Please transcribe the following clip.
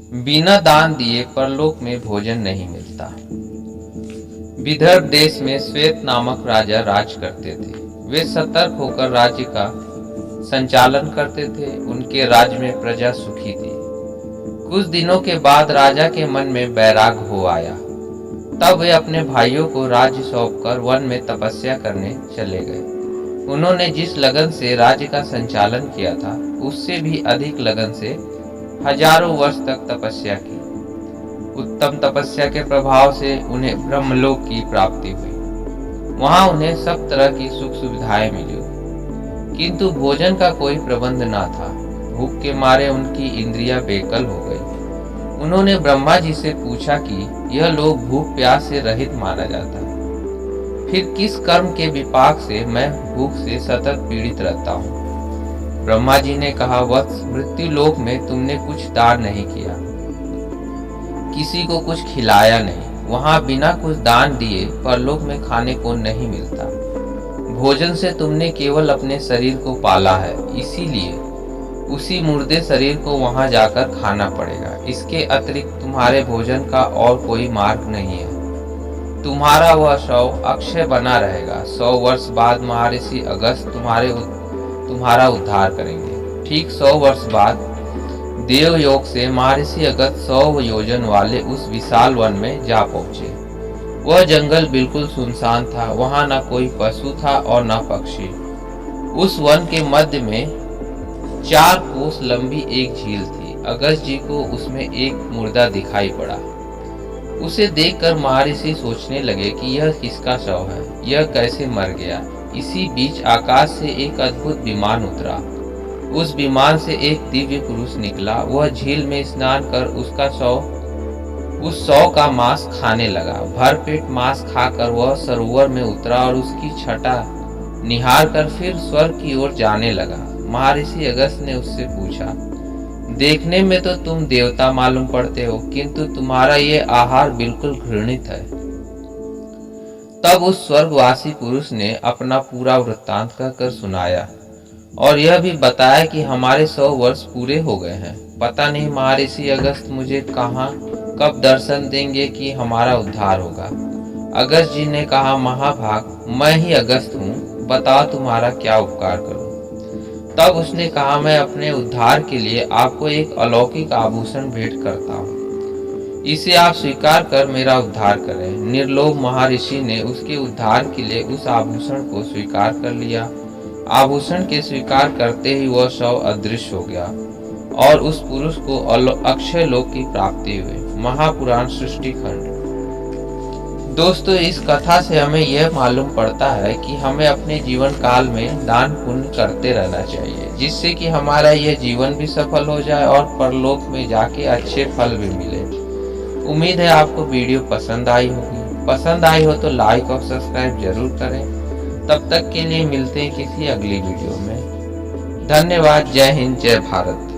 बिना दान दिए परलोक में भोजन नहीं मिलता। विदर्भ देश में श्वेत नामक राजा राज करते थे। वे सतर्क होकर राज्य का संचालन करते थे। उनके राज्य में प्रजा सुखी थी। कुछ दिनों के बाद राजा के मन में बैराग हो आया। तब वे अपने भाइयों को राज्य सौंपकर वन में तपस्या करने चले गए। उन्होंने जिस लगन से राज्य का संचालन किया था, उससे भी अधिक लगन से हजारों वर्ष तक तपस्या की। उत्तम तपस्या के प्रभाव से उन्हें ब्रह्मलोक की प्राप्ति हुई। वहां उन्हें सब तरह की सुख सुविधाएं मिली, किंतु भोजन का कोई प्रबंध न था। भूख के मारे उनकी इंद्रियां बेकल हो गई। उन्होंने ब्रह्मा जी से पूछा कि यह लोग भूख प्यास से रहित माना जाता है, फिर किस कर्म के विपाक से मैं भूख से सतत पीड़ित रहता हूँ। ब्रह्मा जी ने कहा, वत्स, मृत्यु लोक में तुमने कुछ दान नहीं किया, किसी को कुछ खिलाया नहीं। वहां बिना कुछ दान दिए परलोक में खाने को नहीं मिलता। भोजन से तुमने केवल अपने शरीर को पाला है, इसीलिए उसी मुर्दे शरीर को वहां जाकर खाना पड़ेगा। इसके अतिरिक्त तुम्हारे भोजन का और कोई मार्ग नहीं है। तुम्हारा वह शव अक्षय बना रहेगा। 100 वर्ष बाद महर्षि अगस्त तुम्हारा उद्धार करेंगे। ठीक 100 वर्ष बाद देवयोग से महर्षि अगस्त 100 योजन वाले उस विशाल वन में जा पहुंचे। वह जंगल बिल्कुल सुनसान था। वहां न कोई पशु था और न पक्षी। उस वन के मध्य में 4 कोस लंबी एक झील थी। अगस्त जी को उसमें एक मुर्दा दिखाई पड़ा। उसे देखकर महर्षि सोचने लगे कि यह किसका शव है, यह कैसे मर गया। इसी बीच आकाश से एक अद्भुत विमान उतरा। उस विमान से एक दिव्य पुरुष निकला। वह झील में स्नान कर उस शव का मांस खाने लगा। भरपेट मांस खाकर वह सरोवर में उतरा और उसकी छटा निहार कर फिर स्वर्ग की ओर जाने लगा। महर्षि अगस्त ने उससे पूछा, देखने में तो तुम देवता मालूम पड़ते हो, किंतु तुम्हारा ये आहार बिल्कुल घृणित है। तब उस स्वर्गवासी पुरुष ने अपना पूरा वृत्तांत कहकर सुनाया और यह भी बताया कि हमारे 100 वर्ष पूरे हो गए हैं। पता नहीं महर्षि अगस्त मुझे कहाँ कब दर्शन देंगे कि हमारा उद्धार होगा। अगस्त जी ने कहा, महाभाग, मैं ही अगस्त हूँ, बताओ तुम्हारा क्या उपकार करूँ। तब उसने कहा, मैं अपने उद्धार के लिए आपको एक अलौकिक आभूषण भेंट करता हूँ। इसे आप स्वीकार कर मेरा उद्धार करें। निर्लोभ महर्षि ने उसके उद्धार के लिए उस आभूषण को स्वीकार कर लिया। आभूषण के स्वीकार करते ही वह शव अदृश्य हो गया और उस पुरुष को अक्षय लोक की प्राप्ति हुई। महापुराण सृष्टि खंड। दोस्तों, इस कथा से हमें यह मालूम पड़ता है कि हमें अपने जीवन काल में दान पुण्य करते रहना चाहिए, जिससे कि हमारा यह जीवन भी सफल हो जाए और परलोक में जाके अच्छे फल भी मिले। उम्मीद है आपको वीडियो पसंद आई होगी। पसंद आई हो तो लाइक और सब्सक्राइब जरूर करें। तब तक के लिए मिलते हैं किसी अगली वीडियो में। धन्यवाद। जय हिंद, जय भारत।